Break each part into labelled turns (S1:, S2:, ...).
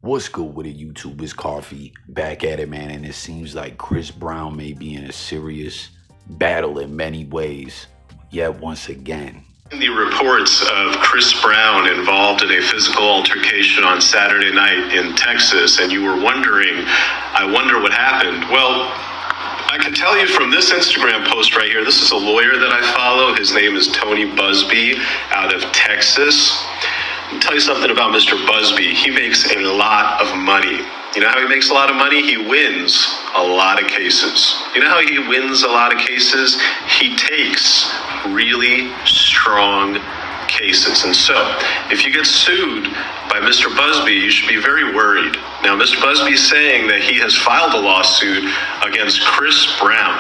S1: What's good with it, YouTube? It's Coffee back at it, man. And it seems like Chris Brown may be in a serious battle in many ways, yet once again.
S2: The reports of Chris Brown involved in a physical altercation on Saturday night in Texas, and you were wondering, I wonder what happened. Well, I can tell you from this Instagram post right here, this is a lawyer that I follow. His name is Tony Busby out of Texas. I'll tell you something about Mr. Busby. He makes a lot of money. You know how he makes a lot of money? He wins a lot of cases. You know how he wins a lot of cases? He takes really strong cases. And so, if you get sued by Mr. Busby, you should be very worried. Now, Mr. Busby is saying that he has filed a lawsuit against Chris Brown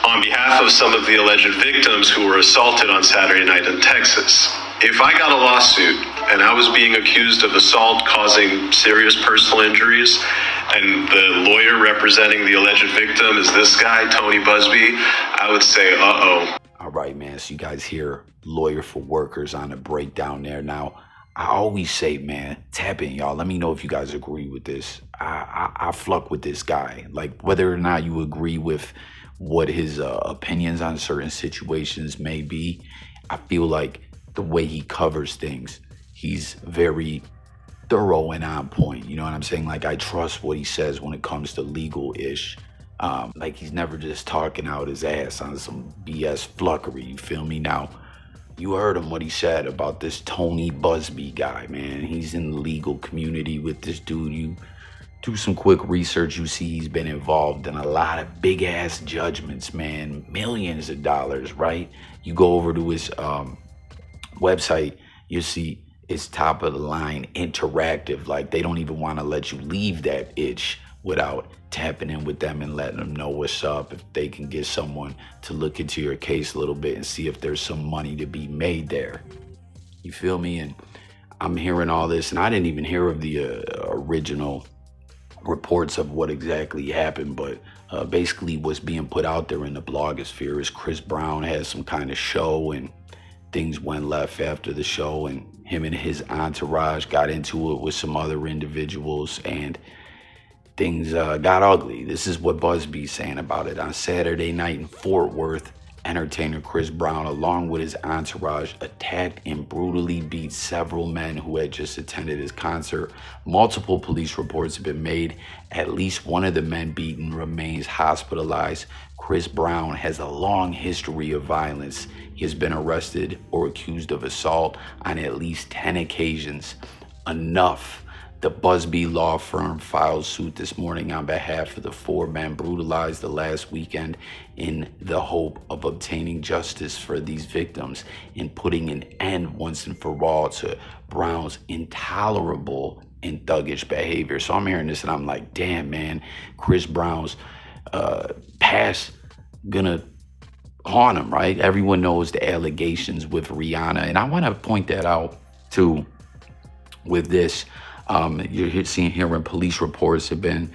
S2: on behalf of some of the alleged victims who were assaulted on Saturday night in Texas. If I got a lawsuit and I was being accused of assault causing serious personal injuries, and the lawyer representing the alleged victim is this guy, Tony Busby, I would say, uh-oh.
S1: All right, man. So you guys hear Lawyer for Workers on the breakdown there. Now, I always say, man, tap in, y'all. Let me know if you guys agree with this. I fluck with this guy. Like, whether or not you agree with what his opinions on certain situations may be, I feel like the way he covers things, he's very thorough and on point. You know what I'm saying? Like, I trust what he says when it comes to legal-ish. Like, he's never just talking out his ass on some BS fluckery. You feel me? Now, you heard him, what he said about this Tony Busby guy, man. He's in the legal community with this dude. You do some quick research, you see he's been involved in a lot of big-ass judgments, man. Millions of dollars, right? You go over to his website, you see it's top of the line, interactive. Like, they don't even want to let you leave that itch without tapping in with them and letting them know what's up, if they can get someone to look into your case a little bit and see if there's some money to be made there. You feel me? And I'm hearing all this, and I didn't even hear of the original reports of what exactly happened, but basically what's being put out there in the blogosphere is Chris Brown has some kind of show, and things went left after the show, and him and his entourage got into it with some other individuals, and things got ugly. This is what Busby's saying about it. On Saturday night in Fort Worth, entertainer Chris Brown, along with his entourage, attacked and brutally beat several men who had just attended his concert. Multiple police reports have been made. At least one of the men beaten remains hospitalized. Chris Brown has a long history of violence. He has been arrested or accused of assault on at least 10 occasions. Enough. The Busby law firm filed suit this morning on behalf of the 4 men brutalized the last weekend in the hope of obtaining justice for these victims and putting an end once and for all to Brown's intolerable and thuggish behavior. So I'm hearing this and I'm like, damn, man, Chris Brown's past gonna haunt him, right? Everyone knows the allegations with Rihanna. And I want to point that out too with this. You're hearing police reports have been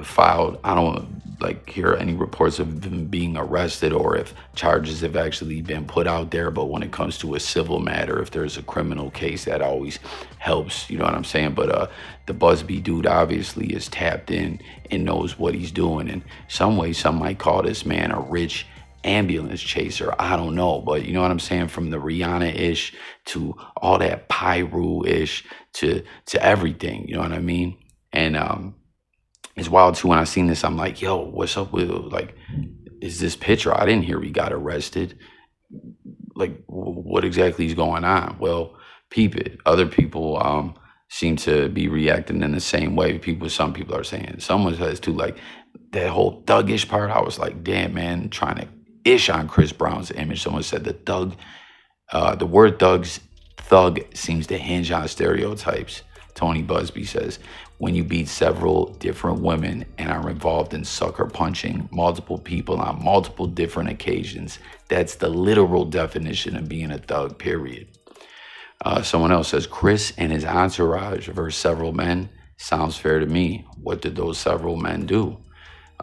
S1: filed. I don't hear any reports of them being arrested or if charges have actually been put out there. But when it comes to a civil matter, if there's a criminal case, that always helps. You know what I'm saying? But the Busby dude obviously is tapped in and knows what he's doing. In some ways, some might call this man a rich ambulance chaser. I don't know, but you know what I'm saying? From the Rihanna-ish to all that piru-ish to everything, you know what I mean? And it's wild too. When I seen this, I'm like, yo, what's up with, is this picture? I didn't hear he got arrested. Like, what exactly is going on? Well, peep it. Other people seem to be reacting in the same way. Some people are saying, someone says too, like, that whole thuggish part, I was like, damn, man, trying to ish on Chris Brown's image. Someone said the word thug seems to hinge on stereotypes. Tony Busby says, when you beat several different women and are involved in sucker punching multiple people on multiple different occasions, that's the literal definition of being a thug, period. Someone else says, Chris and his entourage versus several men sounds fair to me. What did those several men do?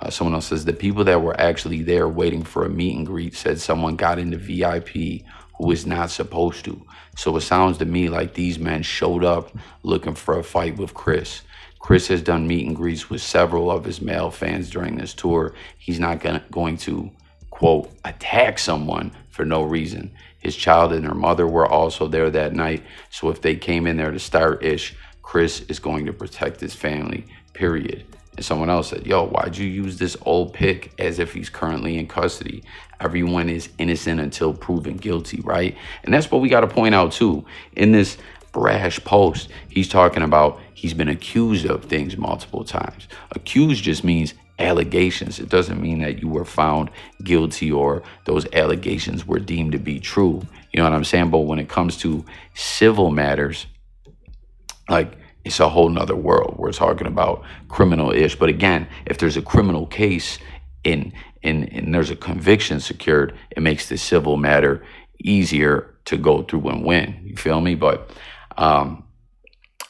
S1: Someone else says, the people that were actually there waiting for a meet and greet said someone got into VIP who is not supposed to. So it sounds to me like these men showed up looking for a fight with Chris. Chris has done meet and greets with several of his male fans during this tour. He's not going to, quote, attack someone for no reason. His child and her mother were also there that night. So if they came in there to start ish, Chris is going to protect his family, period. And someone else said, yo, why'd you use this old pic as if he's currently in custody? Everyone is innocent until proven guilty, right? And that's what we got to point out too. In this brash post, he's talking about he's been accused of things multiple times. Accused just means allegations. It doesn't mean that you were found guilty or those allegations were deemed to be true. You know what I'm saying? But when it comes to civil matters, like, it's a whole nother world. We're talking about criminal-ish. But again, if there's a criminal case and there's a conviction secured, it makes the civil matter easier to go through and win. You feel me? But I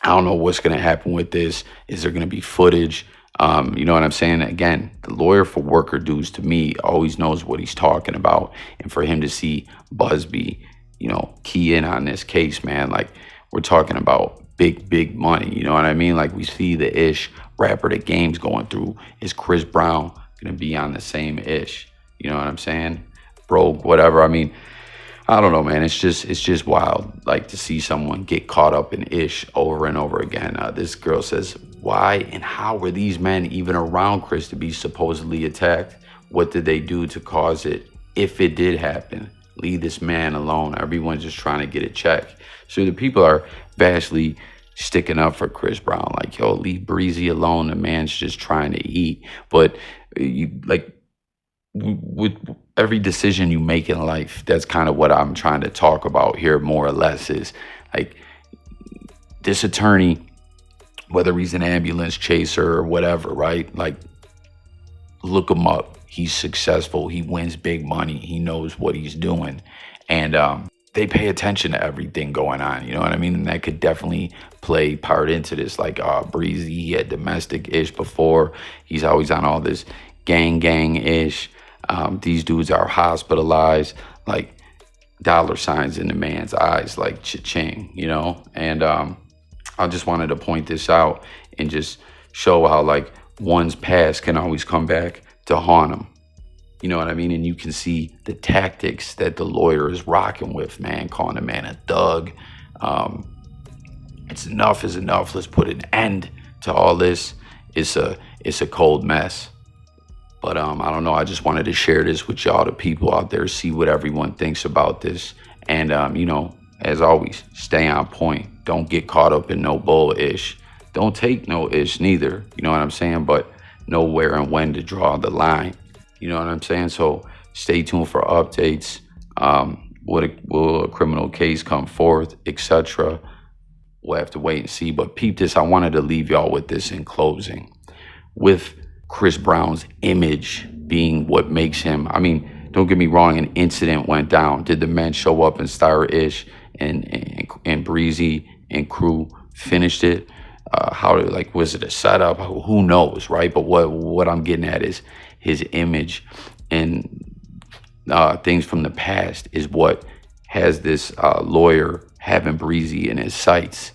S1: don't know what's going to happen with this. Is there going to be footage? You know what I'm saying? Again, the lawyer for worker dudes, to me, always knows what he's talking about. And for him to see Busby, you know, key in on this case, man, like, we're talking about big money. You know what I mean? Like, we see the ish rapper that Game's going through. Is Chris Brown going to be on the same ish? You know what I'm saying? Broke, whatever. I mean, I don't know, man. It's just wild, like, to see someone get caught up in ish over and over again. This girl says, why and how were these men even around Chris to be supposedly attacked? What did they do to cause it? If it did happen, leave this man alone. Everyone's just trying to get a check. So the people are vastly sticking up for Chris Brown. Like, yo, leave Breezy alone. The man's just trying to eat. But you, like, with every decision you make in life, that's kind of what I'm trying to talk about here, more or less, is like, this attorney, whether he's an ambulance chaser or whatever, right? Like, look him up. He's successful. He wins big money. He knows what he's doing. And they pay attention to everything going on. You know what I mean? And that could definitely play part into this. Like, Breezy, he had domestic-ish before. He's always on all this gang-ish. These dudes are hospitalized, like, dollar signs in the man's eyes, like cha-ching, you know? And I just wanted to point this out and just show how, like, one's past can always come back to haunt them. You know what I mean? And you can see the tactics that the lawyer is rocking with, man, calling the man a thug. It's enough is enough. Let's put an end to all this. It's a cold mess. But I don't know. I just wanted to share this with y'all, the people out there, see what everyone thinks about this. And, you know, as always, stay on point. Don't get caught up in no bull-ish. Don't take no ish neither. You know what I'm saying? But know where and when to draw the line. You know what I'm saying? So stay tuned for updates. Will a criminal case come forth, etc.? We'll have to wait and see. But peep this. I wanted to leave y'all with this in closing. With Chris Brown's image being what makes him, I mean, don't get me wrong, an incident went down. Did the men show up in Star-ish and Breezy and crew finished it? Was it a setup? Who knows, right? But what I'm getting at is his image and things from the past is what has this lawyer having Breezy in his sights.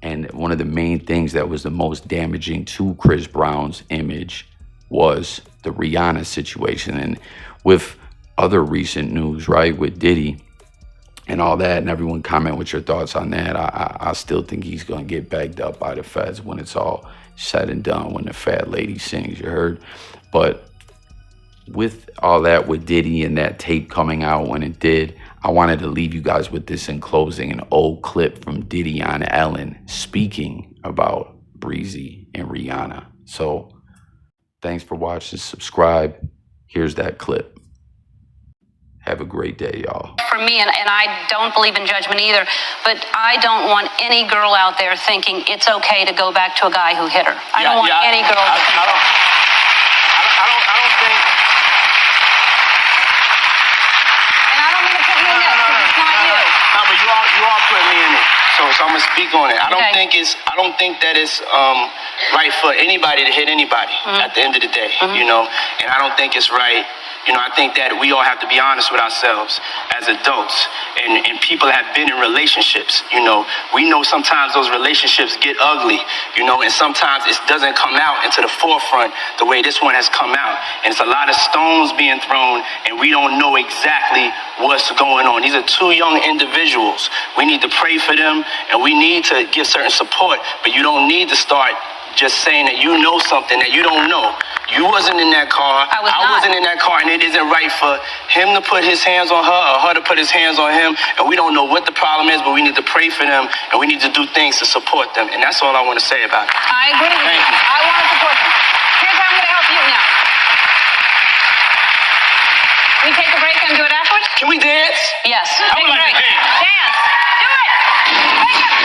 S1: And one of the main things that was the most damaging to Chris Brown's image was the Rihanna situation. And with other recent news, right, with Diddy and all that, and everyone comment with your thoughts on that, I still think he's going to get bagged up by the feds when it's all said and done, when the fat lady sings, you heard? But with all that, with Diddy and that tape coming out when it did, I wanted to leave you guys with this in closing, an old clip from Diddy on Ellen speaking about Breezy and Rihanna. So thanks for watching. Subscribe. Here's that clip. Have a great day, y'all.
S3: For me, and I don't believe in judgment either, but I don't want any girl out there thinking it's okay to go back to a guy who hit her. I don't want any girl to think that.
S4: I don't think.
S3: And I don't mean to put you in this, because it's not you.
S4: No, but you all put me in it. So I'm gonna speak on it. I don't think that it's right for anybody to hit anybody at the end of the day, you know. And I don't think it's right, I think that we all have to be honest with ourselves as adults and people that have been in relationships. We know sometimes those relationships get ugly, and sometimes it doesn't come out into the forefront the way this one has come out. And it's a lot of stones being thrown, and we don't know exactly what's going on. These are two young individuals. We need to pray for them, and we need to give certain support, but you don't need to start just saying that you know something that you don't know. You wasn't in that car. I wasn't in that car, and it isn't right for him to put his hands on her or her to put his hands on him. And we don't know what the problem is, but we need to pray for them, and we need to do things to support them. And that's all I want to say about it.
S3: I agree with you. I want to support them. Here's how I'm going to help you now. We take a break and do it afterwards?
S4: Can we dance?
S3: Yes.
S4: I would like to dance.
S3: Dance. Do it. Take it.